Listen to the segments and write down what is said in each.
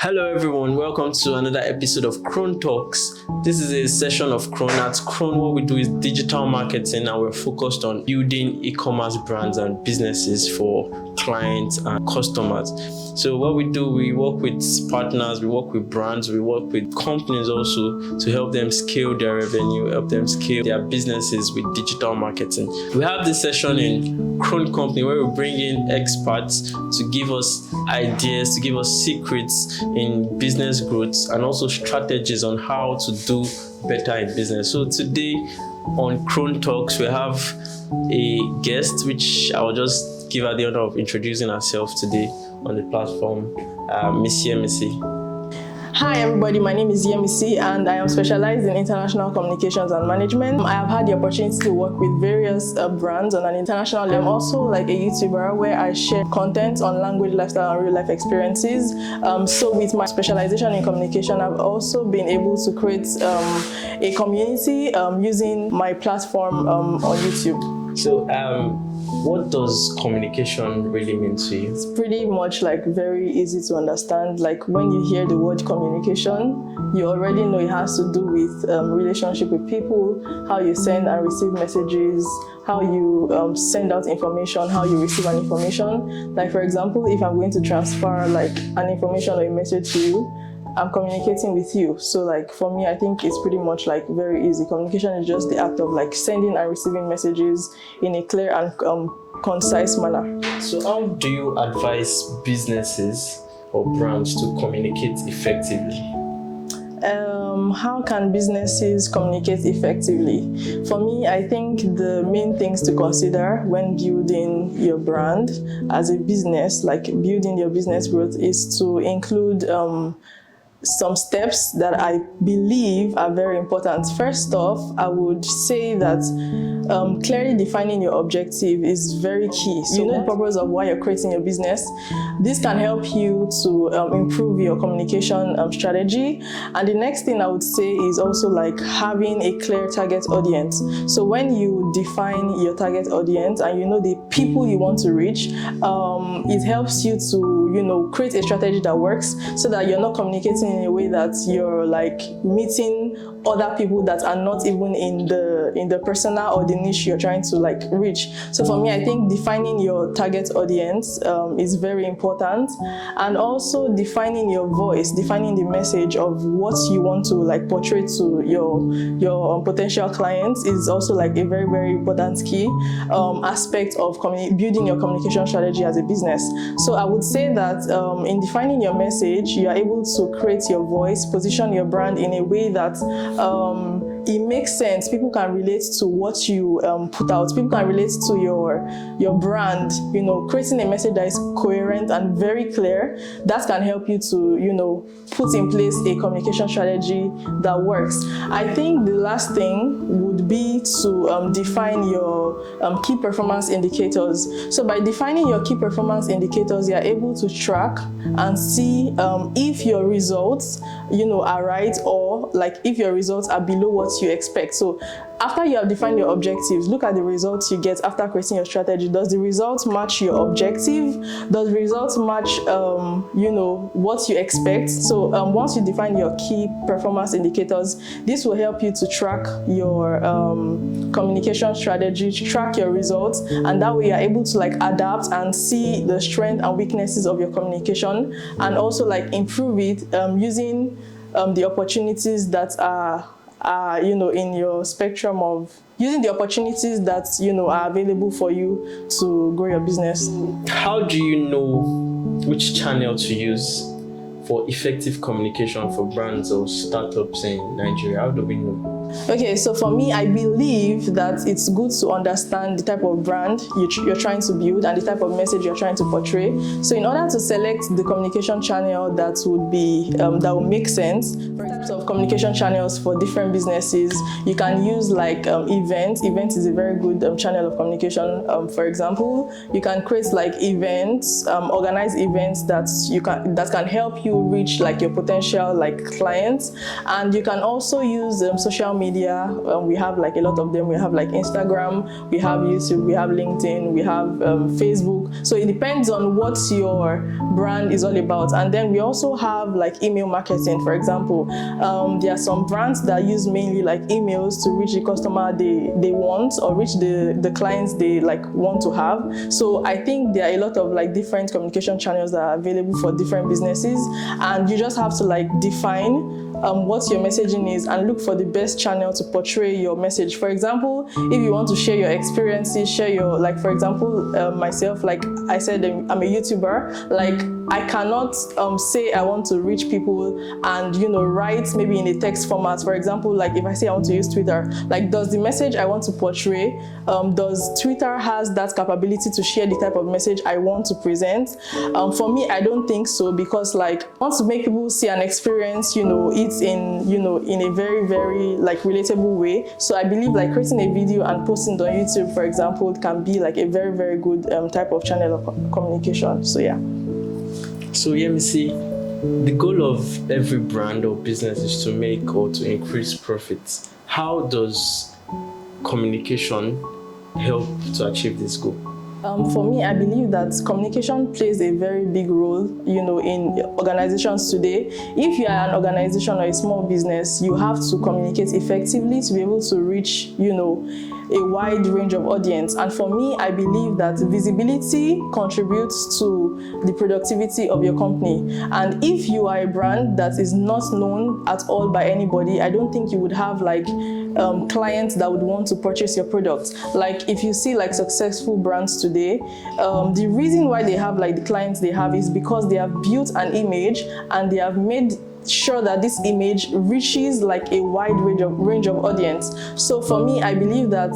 Hello everyone, welcome to another episode of Chrone Talks. This is a session of Chrone. At Chrone, what we do is digital marketing, and we're focused on building e-commerce brands and businesses for clients and customers. So what we do, we work with partners, we work with brands, we work with companies also to help them scale their revenue, help them scale their businesses with digital marketing. We have this session in Chrone Company where we bring in experts to give us ideas, to give us secrets in business growth and also strategies on how to do better in business. So today on Chrone Talks, we have a guest, which I will just give her the honor of introducing herself today on the platform, Miss Yemisi. Hi everybody, my name is Yemisi and I am specialized in international communications and management. I have had the opportunity to work with various brands on an international level. I'm also like a YouTuber where I share content on language, lifestyle and real life experiences. So with my specialization in communication, I've also been able to create a community using my platform on YouTube. So what does communication really mean to you? It's pretty much like very easy to understand. Like when you hear the word communication, you already know it has to do with relationship with people, how you send and receive messages, how you send out information, how you receive an information. Like for example, if I'm going to transfer like an information or a message to you, I'm communicating with you. So like for me, I think it's pretty much like very easy. Communication is just the act of like sending and receiving messages in a clear and concise manner. So how do you advise businesses or brands to communicate effectively? How can businesses communicate effectively? For me, I think the main things to consider when building your brand as a business, like building your business growth, is to include some steps that I believe are very important. First off, I would say that clearly defining your objective is very key. So you know the purpose of why you're creating your business. This can help you to improve your communication strategy. And the next thing I would say is also like having a clear target audience. So when you define your target audience and you know the people you want to reach, it helps you to create a strategy that works so that you're not communicating in a way that you're like meeting other people that are not even in the persona or the niche you're trying to like reach. So for me, I think defining your target audience is very important, and also defining your voice, defining the message of what you want to like portray to your potential clients is also like a very, very important key aspect of building your communication strategy as a business. So I would say that in defining your message, you are able to create your voice, position your brand in a way that it makes sense. People can relate to what you put out. People can relate to your brand. Creating a message that is coherent and very clear, that can help you to put in place a communication strategy that works. I think the last thing would be to define your key performance indicators. So by defining your key performance indicators, you are able to track and see if your results are right, or like if your results are below what you expect. So after you have defined your objectives, look at the results you get after creating your strategy. Does the results match your objective? Does the results match what you expect? So once you define your key performance indicators, this will help you to track your communication strategy, track your results, and that way you're able to like adapt and see the strengths and weaknesses of your communication, and also like improve it using the opportunities that are in your spectrum of using the opportunities that are available for you to grow your business. How do you know which channel to use for effective communication for brands or startups in Nigeria? How do we know? Okay, so for me, I believe that it's good to understand the type of brand you're trying to build and the type of message you're trying to portray. So in order to select the communication channel that would be that will make sense, for types of communication channels for different businesses, you can use like events. Events is a very good channel of communication. For example, you can create like events, organize events that can help you reach like your potential like clients, and you can also use social media. We have like a lot of them. We have like Instagram, we have YouTube, we have LinkedIn, we have Facebook. So it depends on what your brand is all about. And then we also have like email marketing. For example, there are some brands that use mainly like emails to reach the customer they want, or reach the clients they like want to have. So I think there are a lot of like different communication channels that are available for different businesses, and you just have to like define what your messaging is and look for the best channel to portray your message. For example, if you want to share your experiences, share your, like for example, myself, like I said, I'm a YouTuber. Like I cannot say I want to reach people and write maybe in a text format. For example, like if I say I want to use Twitter, like does the message I want to portray, does Twitter has that capability to share the type of message I want to present? For me, I don't think so, because like I want to make people see an experience, it's in a very, very like relatable way. So I believe like creating a video and posting it on YouTube, for example, can be like a very, very good type of channel of communication. So yeah. So Yemisi, the goal of every brand or business is to make or to increase profits. How does communication help to achieve this goal? For me, I believe that communication plays a very big role, in organizations today. If you are an organization or a small business, you have to communicate effectively to be able to reach, a wide range of audience. And for me, I believe that visibility contributes to the productivity of your company. And if you are a brand that is not known at all by anybody, I don't think you would have like clients that would want to purchase your product. Like if you see like successful brands today, the reason why they have like the clients they have is because they have built an image and they have made sure that this image reaches like a wide range of audience. So for me, I believe that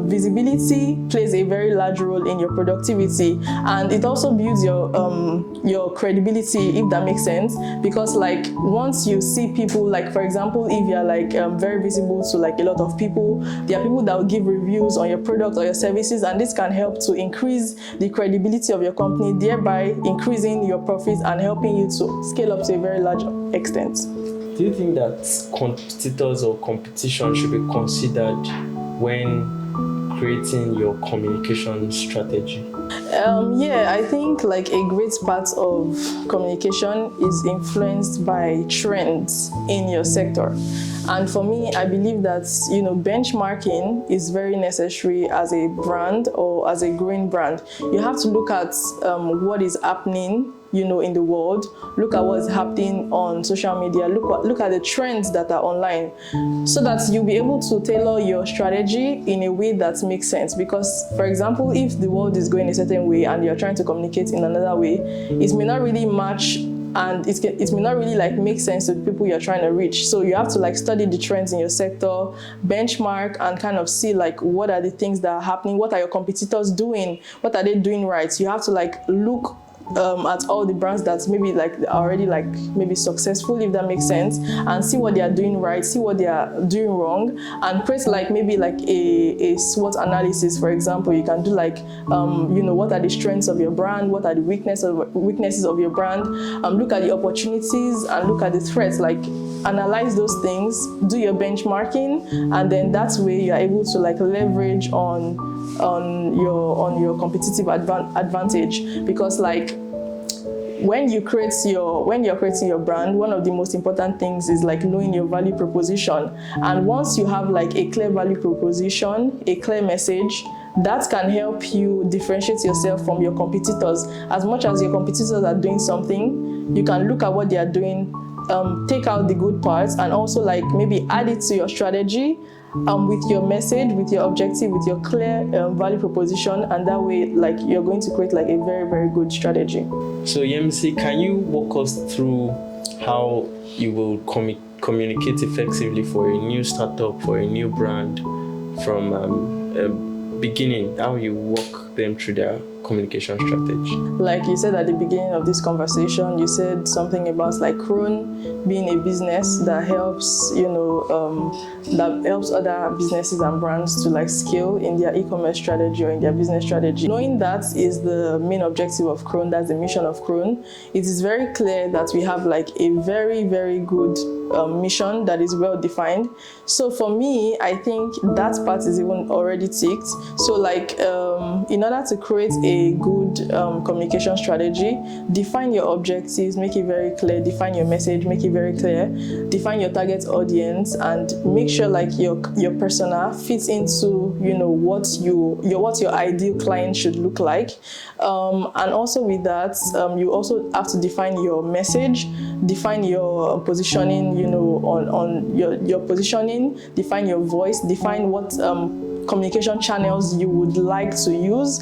visibility plays a very large role in your productivity, and it also builds your credibility, if that makes sense. Because like once you see people, like for example, if you're like very visible to like a lot of people, there are people that will give reviews on your product or your services, and this can help to increase the credibility of your company, thereby increasing your profits and helping you to scale up to a very large extent. Do you think that competitors or competition should be considered when creating your communication strategy? Yeah, I think like a great part of communication is influenced by trends in your sector. And for me, I believe that, benchmarking is very necessary as a brand or as a growing brand. You have to look at what is happening, in the world. Look at what's happening on social media. Look at the trends that are online, so that you'll be able to tailor your strategy in a way that makes sense. Because, for example, if the world is going a certain way and you're trying to communicate in another way, it may not really match, and it may not really like make sense to the people you're trying to reach. So you have to like study the trends in your sector, benchmark, and kind of see like what are the things that are happening, what are your competitors doing, what are they doing right. You have to like look at all the brands that maybe like are already like maybe successful, if that makes sense, and see what they are doing right, see what they are doing wrong, and create like maybe like a SWOT analysis. For example, you can do like what are the strengths of your brand, what are the weaknesses of your brand, look at the opportunities and look at the threats, like analyze those things, do your benchmarking, and then that way you are able to like leverage on your competitive advantage. Because like when you're creating your brand, one of the most important things is like knowing your value proposition. And once you have like a clear value proposition, a clear message, that can help you differentiate yourself from your competitors. As much as your competitors are doing something, you can look at what they are doing, take out the good parts, and also like maybe add it to your strategy, with your message, with your objective, with your clear value proposition, and that way like you're going to create like a very, very good strategy. So Yemisi, can you walk us through how you will communicate effectively for a new startup, for a new brand, from beginning, how you walk them through their communication strategy? Like you said at the beginning of this conversation, you said something about like Chrone being a business that helps, that helps other businesses and brands to like scale in their e-commerce strategy or in their business strategy. Knowing that is the main objective of Chrone, that's the mission of Chrone, it is very clear that we have like a very, very good mission that is well defined. So for me, I think that part is even already ticked. So like in order to create a good communication strategy, define your objectives, make it very clear, define your message, make it very clear, define your target audience, and make sure like your persona fits into what your ideal client should look like. And also with that, you also have to define your message, define your positioning, on your positioning, define your voice, define what communication channels you would like to use.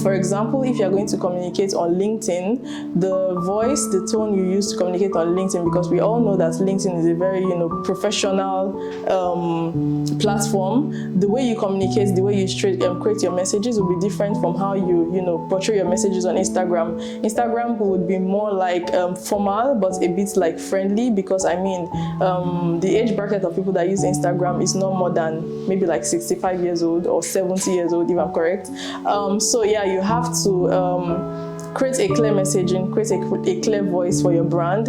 For example, if you're going to communicate on LinkedIn, the voice, the tone you use to communicate on LinkedIn, because we all know that LinkedIn is a very professional platform. The way you communicate, the way you create your messages will be different from how you portray your messages on Instagram. Instagram would be more like formal, but a bit like friendly, because the age bracket of people that use Instagram is not more than maybe like 65 years old or 70 years old, if I'm correct. So yeah, you have to create a clear messaging, create a clear voice for your brand,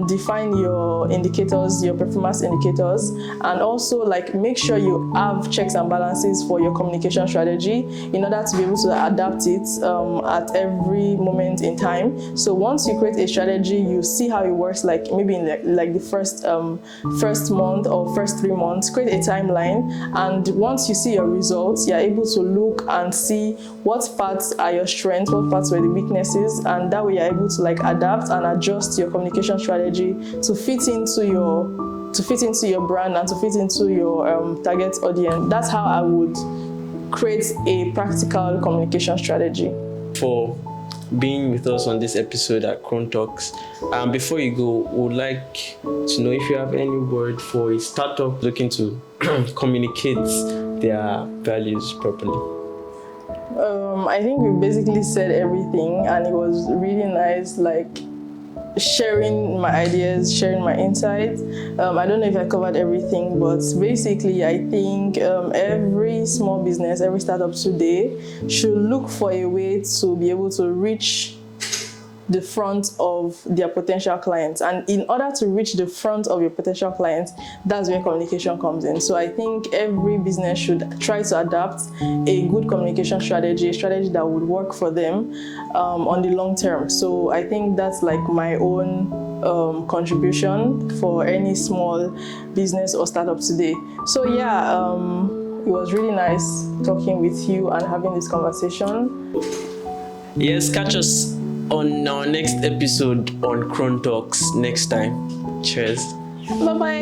define your indicators, your performance indicators, and also like make sure you have checks and balances for your communication strategy in order to be able to adapt it at every moment in time. So once you create a strategy, you see how it works, like maybe in like the first month or first 3 months, create a timeline, and once you see your results, you're able to look and see what parts are your strengths, what parts were the weaknesses, and that way you're able to like adapt and adjust your communication strategy to fit into your brand and to fit into your target audience. That's how I would create a practical communication strategy. For being with us on this episode at Chrone Talks. Before you go, we would like to know if you have any word for a startup looking to communicate their values properly. I think we basically said everything, and it was really nice, like sharing my ideas, sharing my insights. I don't know if I covered everything, but basically I think every small business, every startup today should look for a way to be able to reach the front of their potential clients. And in order to reach the front of your potential clients, that's where communication comes in. So I think every business should try to adapt a good communication strategy, a strategy that would work for them on the long term. So I think that's like my own contribution for any small business or startup today. So yeah, it was really nice talking with you and having this conversation. Yes, catch us on our next episode on Chrone Talks next time. Cheers. Bye-bye.